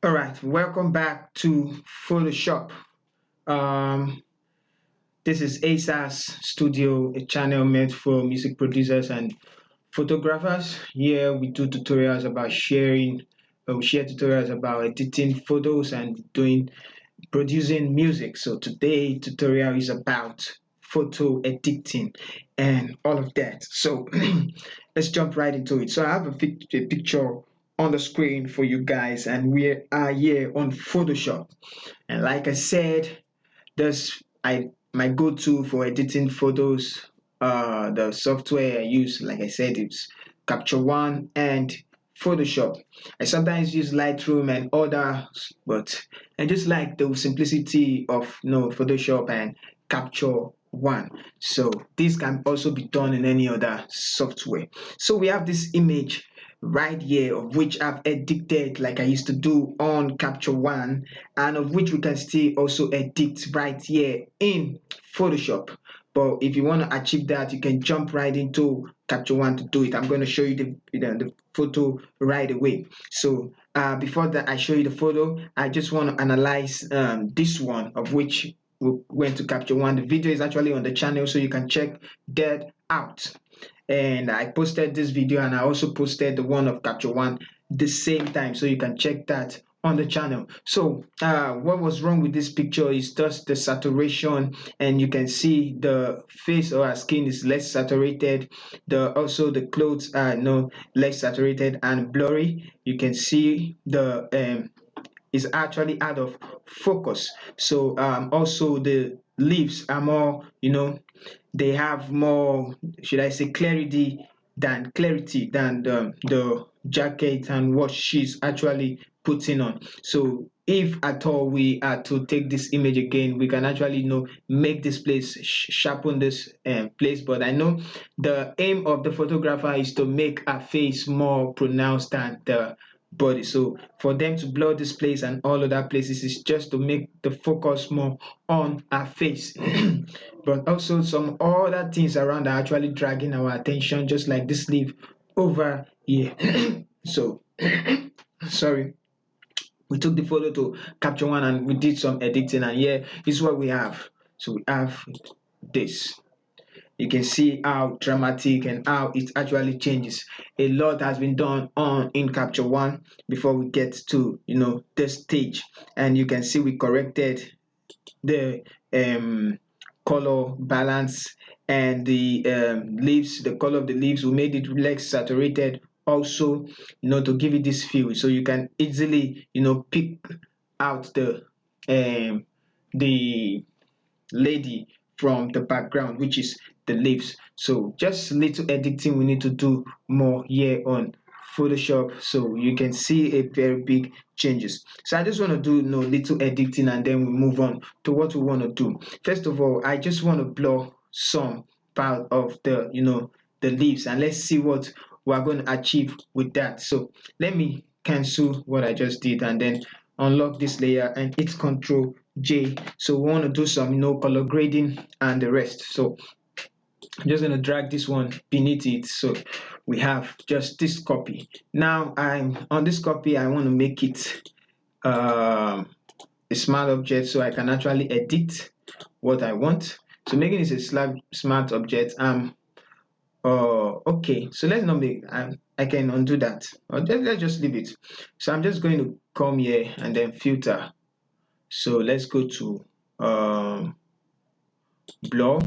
All right, welcome back to Photoshop. Um, this is ASAS Studio, a channel made for music producers and photographers. Here we do tutorials about we share tutorials about editing photos and producing music. So today tutorial is about photo editing and all of that. So let's jump right into it. So I have a picture on the screen for you guys, and we are here on Photoshop. And like I said, that's I my go-to for editing photos. The software I use, like I said, it's Capture One and Photoshop. I sometimes use Lightroom and others, but I just like the simplicity of Photoshop and Capture One. So this can also be done in any other software. So we have this image right here, of which I've edited like I used to do on Capture One, and of which we can still also edit right here in Photoshop. But if you want to achieve that, you can jump right into Capture One to do it. I'm going to show you the photo right away. So before that I show you the photo, I just want to analyze this one, of which we went to Capture One. The video is actually on the channel, so you can check that out. And I posted this video, and I also posted the one of Capture One the same time, so you can check that on the channel. So what was wrong with this picture is just the saturation, and you can see the face or our skin is less saturated. The clothes are less saturated and blurry. You can see the is actually out of focus. So also the leaves are more, they have more, should I say, clarity than the jacket and what she's actually putting on. So if at all we are to take this image again, we can actually make this place sharpen this place. But I know the aim of the photographer is to make a face more pronounced than the body. So for them to blur this place and all other places is just to make the focus more on our face. But also some other things around are actually dragging our attention, just like this leaf over here. So sorry, we took the photo to Capture One and we did some editing, and here is what we have. So we have this. You can see how dramatic and how it actually changes. A lot has been done on in Capture One before we get to this stage, and you can see we corrected the color balance and the leaves, the color of the leaves. We made it less saturated also, to give it this feel, so you can easily pick out um the lady from the background, which is the leaves. So just little editing we need to do more here on Photoshop, so you can see a very big changes. So I just want to do little editing, and then we move on to what we want to do. First of all, I just want to blur some part of the leaves, and let's see what we're going to achieve with that. So let me cancel what I just did and then unlock this layer and hit Control J. So we want to do some color grading and the rest. So I'm just going to drag this one beneath it, so we have just this copy. Now I'm on this copy, I want to make it a smart object, so I can actually edit what I want. So making this a smart object, okay, so let's not make, I can undo that, or let's just leave it. So I'm just going to come here and then filter. So let's go to blur.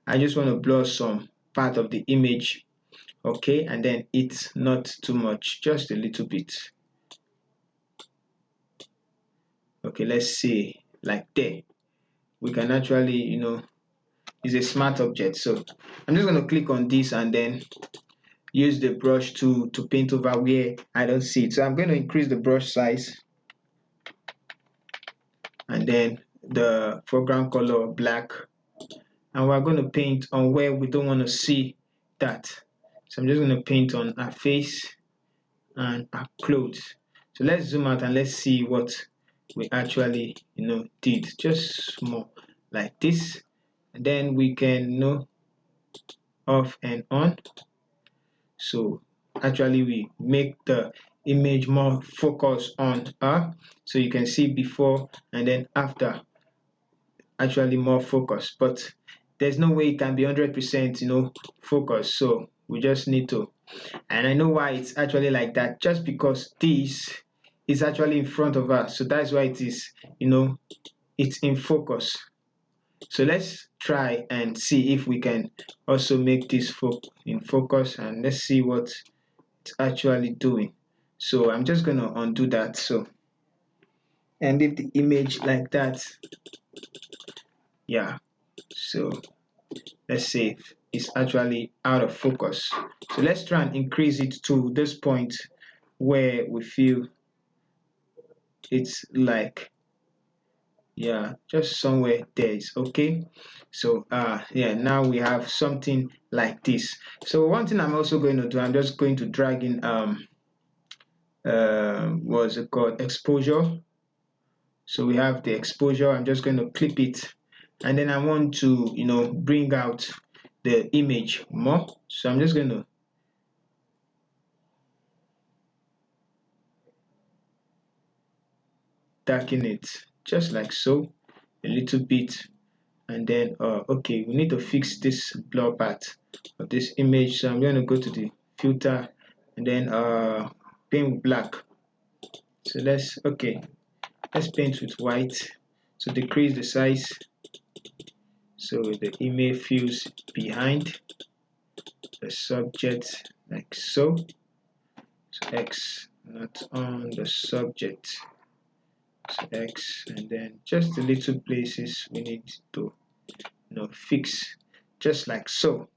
I just want to blur some part of the image, okay, and then it's not too much, just a little bit. Okay, let's see, like there. We can actually, it's a smart object. So I'm just going to click on this and then use the brush to paint over where I don't see it. So I'm going to increase the brush size, and then the foreground color black, and we're going to paint on where we don't want to see that. So I'm just going to paint on our face and our clothes. So let's zoom out and let's see what we actually did. Just more like this, and then we can off and on. So actually we make the image more focus on her, so you can see before and then after, actually more focus, but there's no way it can be 100%, focus. So we just need to, and I know why it's actually like that, just because this is actually in front of her, so that's why it is, it's in focus. So let's try and see if we can also make this in focus, and let's see what it's actually doing. So I'm just going to undo that, so, and leave the image like that. Yeah, so let's see if it's actually out of focus. So let's try and increase it to this point where we feel it's like, yeah, just somewhere there is okay. So yeah, now we have something like this. So one thing I'm also going to do, I'm just going to drag in what's it called, exposure. So we have the exposure. I'm just going to clip it, and then I want to bring out the image more. So I'm just going to darken it just like so, a little bit, and then okay, we need to fix this blur part of this image. So I'm going to go to the filter and then paint with black. So let's paint with white. So decrease the size so the image feels behind the subject like so. So X, not on the subject. So X, and then just the little places we need to fix, just like so.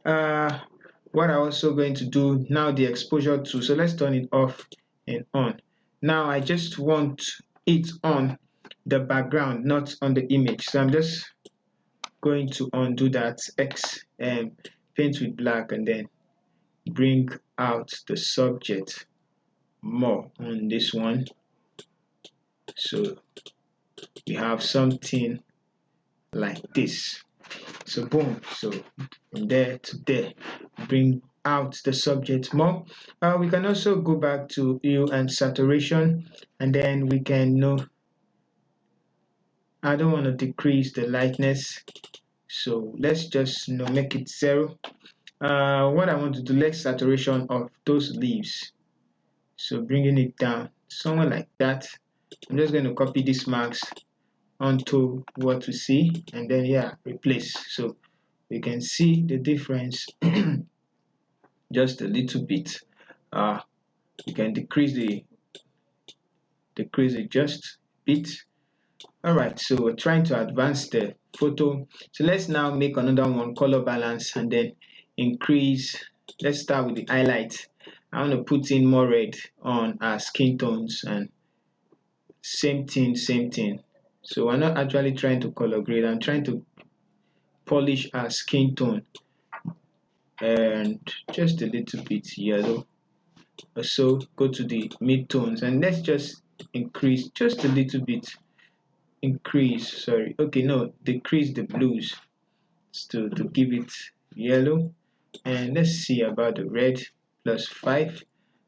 What I'm also going to do now, the exposure tool. So let's turn it off and on. Now I just want it on the background, not on the image. So I'm just going to undo that, X, and paint with black, and then bring out the subject more on this one. So we have something like this. So boom, so from there to there, bring out the subject more. We can also go back to hue and saturation, and then we can I don't want to decrease the lightness, so let's just make it 0. What I want to do, let's saturation of those leaves, so bringing it down somewhere like that. I'm just going to copy these marks onto what we see, and then yeah, replace, so we can see the difference just a little bit. You can decrease it just a bit. All right, so we're trying to advance the photo. So let's now make another one, color balance, and then increase. Let's start with the highlight. I want to put in more red on our skin tones, and same thing, same thing. So we're not actually trying to color grade. I'm trying to polish our skin tone, and just a little bit yellow. So go to the mid-tones, and let's just increase just a little bit. Decrease the blues to give it yellow. And let's see about the red, +5.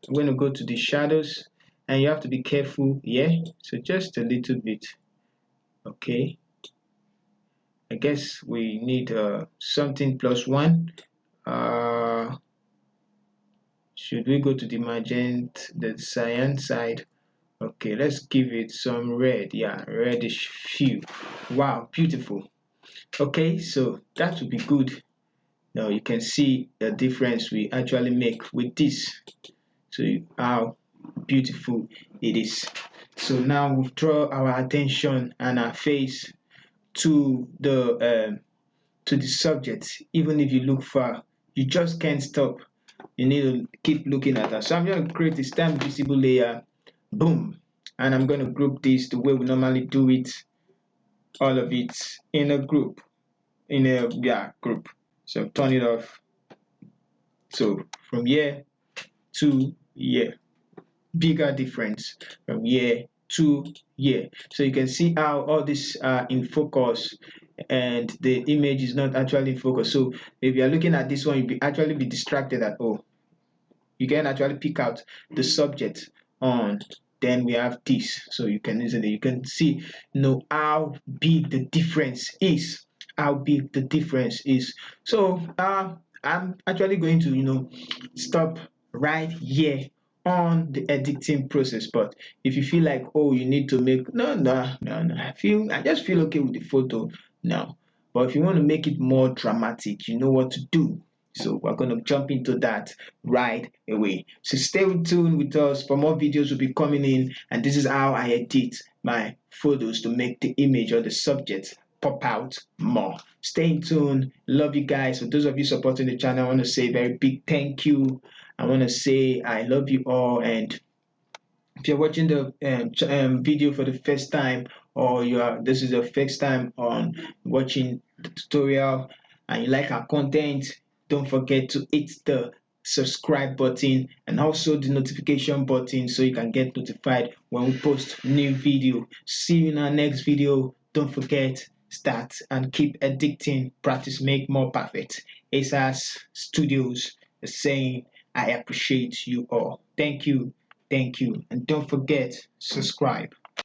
I'm going to go to the shadows, and you have to be careful here. So just a little bit. Okay, I guess we need something +1. Should we go to the magenta, the cyan side? Okay, let's give it some red. Yeah, reddish hue. Wow, beautiful. Okay, so that would be good. Now you can see the difference we actually make with this. So how beautiful it is. So now we draw our attention and our face to the subject. Even if you look far, you just can't stop. You need to keep looking at that. So I'm going to create a stamp visible layer. Boom. And I'm going to group this the way we normally do it. All of it in a group. Group. So turn it off. So from here to here. Bigger difference from here to here. So you can see how all this are in focus and the image is not actually in focus. So if you are looking at this one, you'll actually be distracted at all. you can actually pick out the subject on. Then we have this, so you can see, how big the difference is. How big the difference is. So I'm actually going to stop right here on the editing process. But if you feel like, oh, you need to make, no, I just feel okay with the photo now. But if you want to make it more dramatic, you know what to do. So we're going to jump into that right away. So stay tuned with us for more videos will be coming in, and this is how I edit my photos to make the image or the subject pop out more. Stay tuned. Love you guys. For those of you supporting the channel, I want to say a very big thank you. I want to say I love you all. And if you're watching the video for the first time, or this is your first time on watching the tutorial and you like our content, don't forget to hit the subscribe button and also the notification button so you can get notified when we post new video. See you in our next video. Don't forget, start and keep editing. Practice make more perfect. ASAS Studios is saying I appreciate you all. Thank you. Thank you. And don't forget, subscribe.